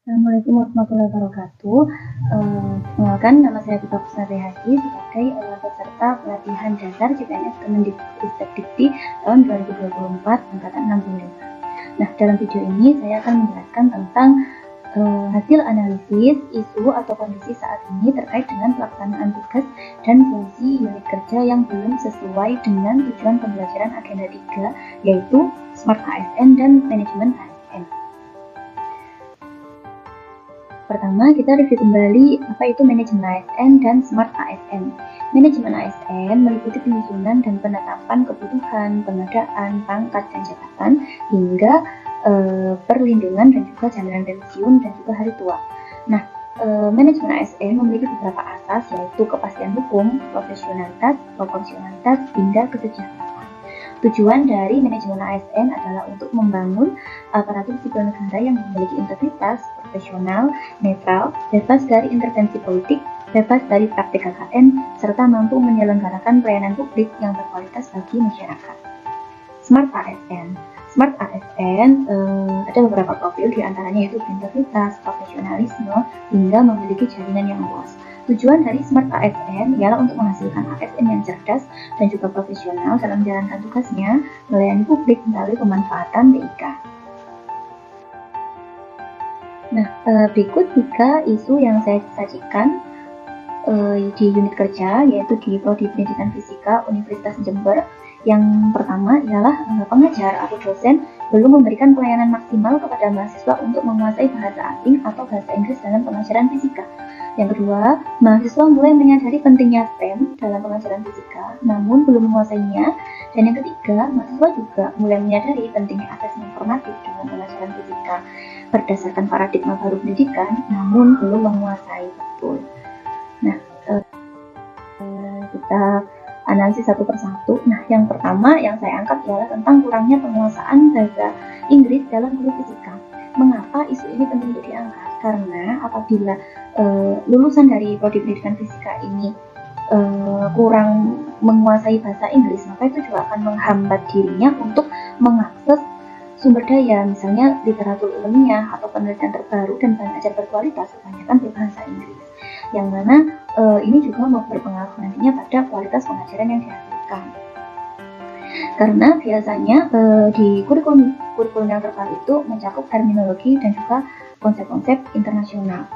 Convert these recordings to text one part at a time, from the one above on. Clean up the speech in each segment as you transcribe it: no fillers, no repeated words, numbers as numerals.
Assalamualaikum warahmatullahi wabarakatuh. Perkenalkan, nama saya Dita Kusnari Hadi sebagai peserta pelatihan dasar CPNS Kemendikbud Dikti tahun 2024 angkatan 65. Nah, dalam video ini saya akan menjelaskan tentang hasil analisis isu atau kondisi saat ini terkait dengan pelaksanaan tugas dan fungsi unit kerja yang belum sesuai dengan tujuan pembelajaran agenda 3, yaitu Smart ASN dan Manajemen ASN. Pertama, kita review kembali apa itu manajemen ASN dan Smart ASN. Manajemen ASN meliputi penyusunan dan penetapan kebutuhan, pengadaan, pangkat, dan jabatan, hingga perlindungan dan juga jaminan pensiun dan juga hari tua. Nah, manajemen ASN memiliki beberapa asas, yaitu kepastian hukum, profesionalitas, proporsionalitas, hingga kesejahteraan. Tujuan dari manajemen ASN adalah untuk membangun aparatur sipil negara yang memiliki integritas, profesional, netral, bebas dari intervensi politik, bebas dari praktik KKN, serta mampu menyelenggarakan pelayanan publik yang berkualitas bagi masyarakat. Smart ASN. Smart ASN ada beberapa profil, diantaranya yaitu integritas, profesionalisme, hingga memiliki jaringan yang luas. Tujuan dari Smart ASN ialah untuk menghasilkan ASN yang cerdas dan juga profesional dalam menjalankan tugasnya melayani publik melalui pemanfaatan TIK. Nah, berikut 3 isu yang saya sajikan di unit kerja, yaitu di Prodi Pendidikan Fisika Universitas Jember. Yang pertama ialah pengajar atau dosen belum memberikan pelayanan maksimal kepada mahasiswa untuk menguasai bahasa asing atau bahasa Inggris dalam pengajaran fisika. Yang kedua, mahasiswa mulai menyadari pentingnya STEM dalam pengajaran fisika, namun belum menguasainya. Dan yang ketiga, mahasiswa juga mulai menyadari pentingnya asesmen formatif dalam pengajaran fisika berdasarkan paradigma baru pendidikan, namun belum menguasai betul. Nah, kita analisis satu persatu. Nah, yang pertama yang saya angkat ialah tentang kurangnya penguasaan bahasa Inggris dalam guru fisika. Mengapa isu ini penting untuk diangkat? Karena apabila lulusan dari Prodi Pendidikan Fisika ini kurang menguasai bahasa Inggris, maka itu juga akan menghambat dirinya untuk mengakses sumber daya, misalnya literatur ilmiah atau penelitian terbaru dan bahan ajar berkualitas kebanyakan berbahasa Inggris, yang mana ini juga berpengaruh nantinya pada kualitas pengajaran yang dihasilkan. Karena biasanya di kurikulum yang terbaru itu mencakup terminologi dan juga konsep-konsep internasional,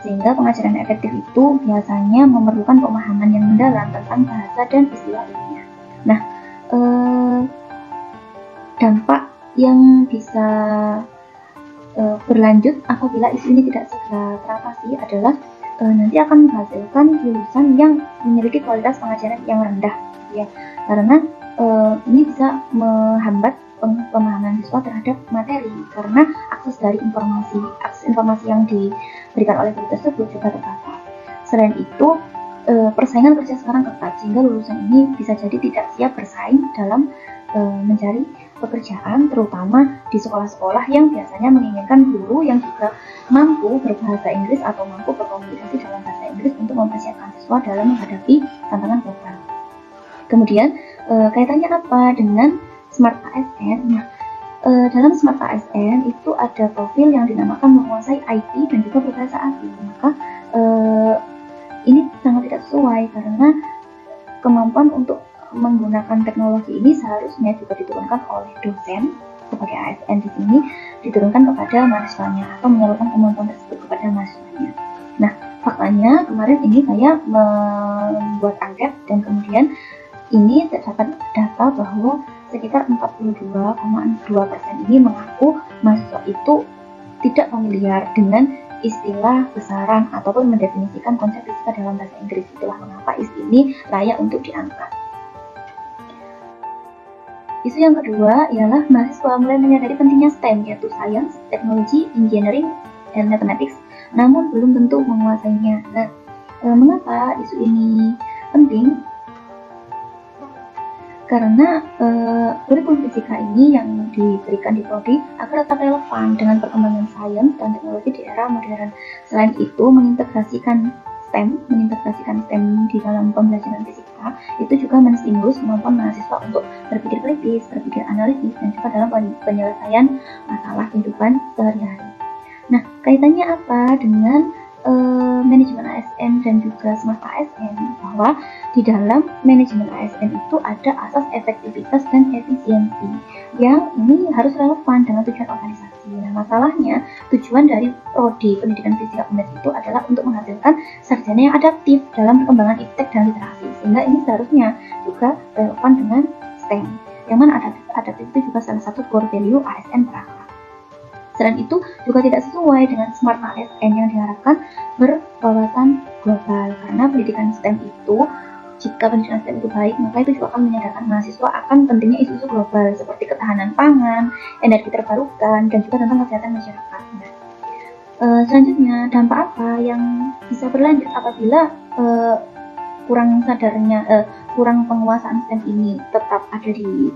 sehingga pengajaran efektif itu biasanya memerlukan pemahaman yang mendalam tentang bahasa dan istilah ilmiah. Nah, dampak yang bisa berlanjut apabila isu ini tidak segera teratasi adalah nanti akan menghasilkan lulusan yang memiliki kualitas pengajaran yang rendah, ya, karena ini bisa menghambat pemahaman siswa terhadap materi, karena akses informasi yang diberikan oleh guru tersebut juga terbatas. Selain itu, persaingan kerja sekarang ketat, sehingga lulusan ini bisa jadi tidak siap bersaing dalam mencari pekerjaan, terutama di sekolah-sekolah yang biasanya menginginkan guru yang juga mampu berbahasa Inggris atau mampu berkomunikasi dalam bahasa Inggris untuk mempersiapkan siswa dalam menghadapi tantangan global. Kemudian kaitannya apa dengan Smart ASN? Nah, dalam Smart ASN itu ada profil yang dinamakan menguasai IT dan juga berbahasa asing. Maka ini sangat tidak sesuai, karena kemampuan untuk menggunakan teknologi ini seharusnya juga diturunkan oleh dosen sebagai ASN di sini, diturunkan kepada mahasiswanya atau menyalurkan kemampuan tersebut kepada mahasiswanya. Nah, faktanya kemarin ini saya membuat angket dan kemudian ini terdapat data bahwa sekitar 42,2% ini mengaku mahasiswa itu tidak familiar dengan istilah besaran ataupun mendefinisikan konsep fisika dalam bahasa Inggris. Itulah mengapa isu ini layak untuk diangkat. Isu yang kedua ialah mahasiswa mulai menyadari pentingnya STEM, yaitu Science, Technology, Engineering, and Mathematics, namun belum tentu menguasainya. Nah, mengapa isu ini penting? Karena kurikulum fisika ini yang diberikan di Prodi agar tetap relevan dengan perkembangan sains dan teknologi di era modern. Selain itu, mengintegrasikan STEM di dalam pembelajaran fisika itu juga menstimulus kemampuan mahasiswa untuk berpikir kritis, berpikir analitis, dan juga dalam penyelesaian masalah kehidupan sehari-hari. Nah, Kaitannya apa dengan manajemen ASN dan juga smart ASN? Bahwa di dalam manajemen ASN itu ada asas efektivitas dan efisiensi yang ini harus relevan dengan tujuan organisasi. Nah, masalahnya tujuan dari prodi pendidikan fisika UNED itu adalah untuk menghasilkan sarjana yang adaptif dalam perkembangan iptek dan literasi, sehingga ini seharusnya juga relevan dengan STEM, yang mana adaptif itu juga salah satu core value ASN Praka. Selain itu juga tidak sesuai dengan smart ASN yang diharapkan berwawasan global, karena pendidikan STEM itu, jika pendidikan STEM itu baik, maka itu juga akan menyadarkan mahasiswa akan pentingnya isu-isu global seperti ketahanan pangan, energi terbarukan, dan juga tentang kesehatan masyarakat. Selanjutnya, dampak apa yang bisa berlanjut apabila kurang penguasaan STEM ini tetap ada di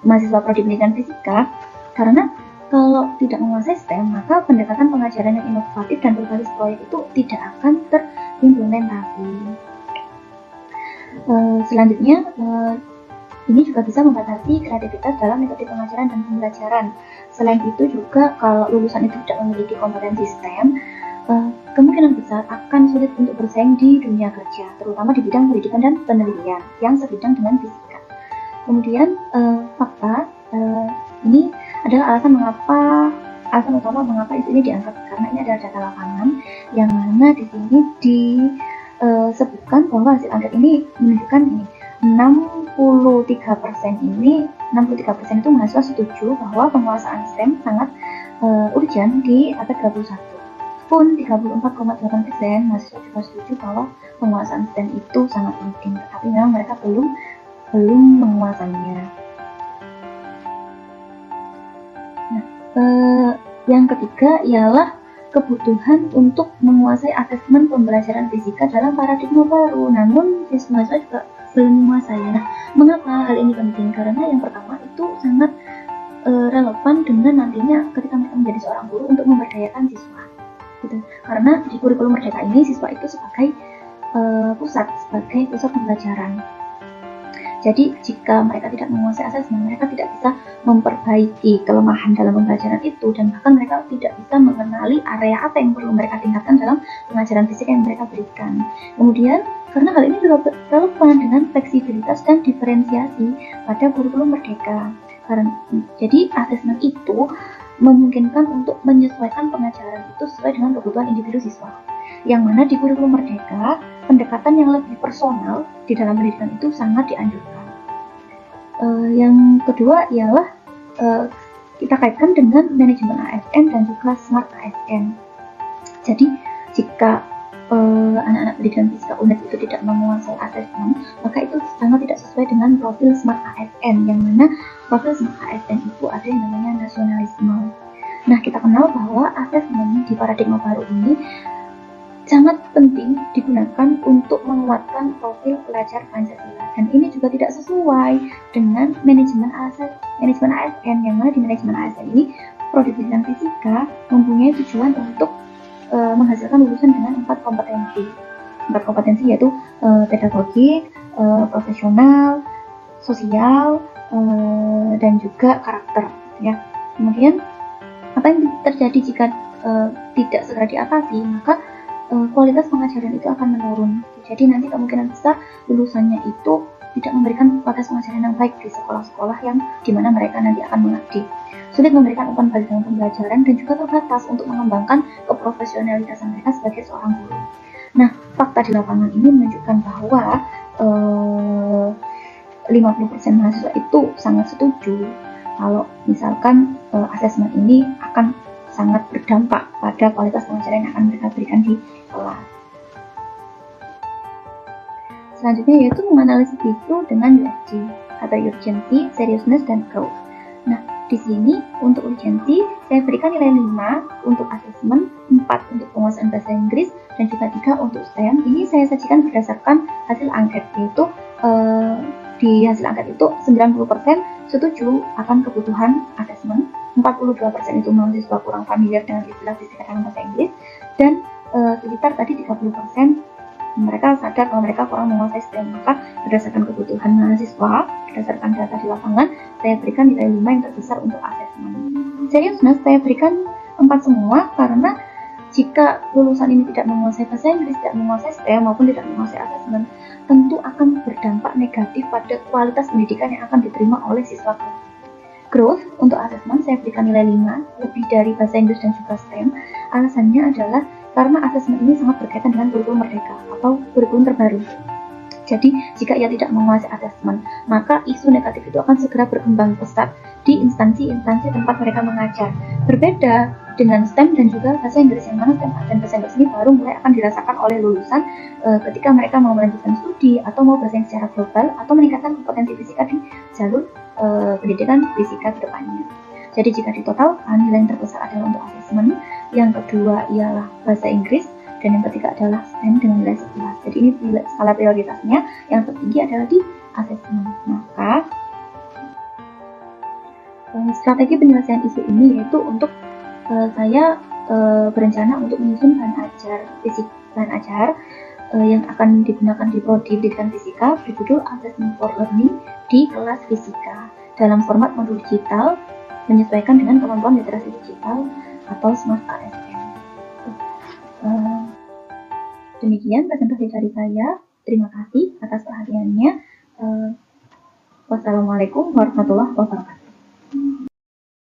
mahasiswa prodi pendidikan fisika? Karena kalau tidak menguasai STEM, maka pendekatan pengajaran yang inovatif dan berbasis proyek itu tidak akan terimplementasi. Selanjutnya, ini juga bisa membatasi kreativitas dalam metode pengajaran dan pembelajaran. Selain itu juga, kalau lulusan itu tidak memiliki kompetensi STEM, kemungkinan besar akan sulit untuk bersaing di dunia kerja, terutama di bidang pendidikan dan penelitian yang sebidang dengan fisika. Kemudian, fakta ini adalah alasan utama mengapa isu ini diangkat, karena ini adalah data lapangan yang mana di sini disebutkan bahwa hasil angket ini menunjukkan ini 63% itu mahasiswa setuju bahwa penguasaan STEM sangat urgent di abad 21. Pun 34,8% mahasiswa juga setuju bahwa penguasaan STEM itu sangat penting, tapi memang mereka belum menguasainya. Yang ketiga ialah kebutuhan untuk menguasai asesmen pembelajaran fisika dalam paradigma baru, namun mahasiswa juga belum menguasai. Nah, mengapa hal ini penting? Karena yang pertama itu sangat relevan dengan nantinya ketika mereka menjadi seorang guru untuk memberdayakan siswa, gitu. Karena di kurikulum Merdeka ini siswa itu sebagai pusat pembelajaran. Jadi jika mereka tidak menguasai asesmen, mereka tidak bisa memperbaiki kelemahan dalam pembelajaran itu, dan bahkan mereka tidak bisa mengenali area apa yang perlu mereka tingkatkan dalam pengajaran fisika yang mereka berikan. Kemudian, karena hal ini juga relevan dengan fleksibilitas dan diferensiasi pada kurikulum Merdeka. Jadi asesmen itu memungkinkan untuk menyesuaikan pengajaran itu sesuai dengan kebutuhan individu siswa. Yang mana di kurikulum Merdeka, pendekatan yang lebih personal di dalam pendidikan itu sangat dianjurkan. Yang kedua ialah kita kaitkan dengan manajemen ASN dan juga smart ASN. Jadi jika anak-anak pendidikan fisika UNED itu tidak menguasai asesmen, maka itu sangat tidak sesuai dengan profil smart ASN, yang mana profil smart ASN itu ada yang namanya nasionalisme. Nah, kita kenal bahwa asesmen di paradigma baru ini sangat penting digunakan untuk menguatkan profil pelajar Pancasila, dan ini juga tidak sesuai dengan manajemen ASN, yang mana di manajemen ASN ini prodi pendidikan fisika mempunyai tujuan untuk menghasilkan lulusan dengan 4 kompetensi yaitu pedagogik, profesional, sosial, dan juga karakter, ya. Kemudian apa yang terjadi jika tidak segera diatasi, maka kualitas pengajaran itu akan menurun. Jadi nanti kemungkinan besar lulusannya itu tidak memberikan kualitas pengajaran yang baik di sekolah-sekolah yang dimana mereka nanti akan mengabdi. Sulit memberikan umpan balik dalam pembelajaran dan juga terbatas untuk mengembangkan keprofesionalitasan mereka sebagai seorang guru. Nah, fakta di lapangan ini menunjukkan bahwa 50% mahasiswa itu sangat setuju kalau misalkan asesmen ini akan sangat berdampak pada kualitas pengajaran yang akan mereka berikan di kelas. Selanjutnya yaitu menganalisis isu dengan USG atau urgency, seriousness, dan growth. Nah, di sini untuk urgency saya berikan nilai 5 untuk asesmen, 4 untuk penguasaan bahasa Inggris, dan juga 3 untuk STEM. Ini saya sajikan berdasarkan hasil angket, yaitu di hasil angket itu 90% setuju akan kebutuhan asesmen, 42% itu mahasiswa kurang familiar dengan istilah fisika dan bahasa Inggris, dan sekitar tadi 30% mereka sadar bahwa mereka kurang menguasai STEM. Maka berdasarkan kebutuhan mahasiswa, berdasarkan data di lapangan, saya berikan nilai 5 yang terbesar untuk asesmen. Seriousness saya berikan 4 semua karena Jika lulusan ini tidak menguasai bahasa Inggris, tidak menguasai STEM maupun tidak menguasai asesmen, tentu akan berdampak negatif pada kualitas pendidikan yang akan diterima oleh siswa. Growth untuk asesmen saya berikan nilai 5, lebih dari bahasa Inggris dan juga STEM. Alasannya adalah karena asesmen ini sangat berkaitan dengan kurikulum merdeka atau kurikulum terbaru. Jadi, jika ia tidak menguasai asesmen, maka isu negatif itu akan segera berkembang pesat di instansi-instansi tempat mereka mengajar. Berbeda dengan STEM dan juga bahasa Inggris, yang mana STEM dan bahasa Inggris ini baru mulai akan dirasakan oleh lulusan ketika mereka mau melanjutkan studi atau mau bersaing secara global atau meningkatkan kompetensi fisika di jalur pendidikan fisika ke depannya. Jadi jika ditotalkan, nilai yang terbesar adalah untuk asesmen, yang kedua ialah bahasa Inggris, dan yang ketiga adalah STEM dengan nilai 11. Jadi ini skala prioritasnya yang tertinggi adalah di asesmen. Maka strategi penyelesaian isu ini yaitu untuk saya berencana untuk menyusun bahan ajar yang akan digunakan di prodi pendidikan fisika berjudul Assessment for Learning di kelas fisika dalam format modul digital menyesuaikan dengan kemampuan literasi digital atau Smart ASN. Demikian presentasi dari saya. Terima kasih atas perhatiannya. Wassalamualaikum warahmatullahi wabarakatuh.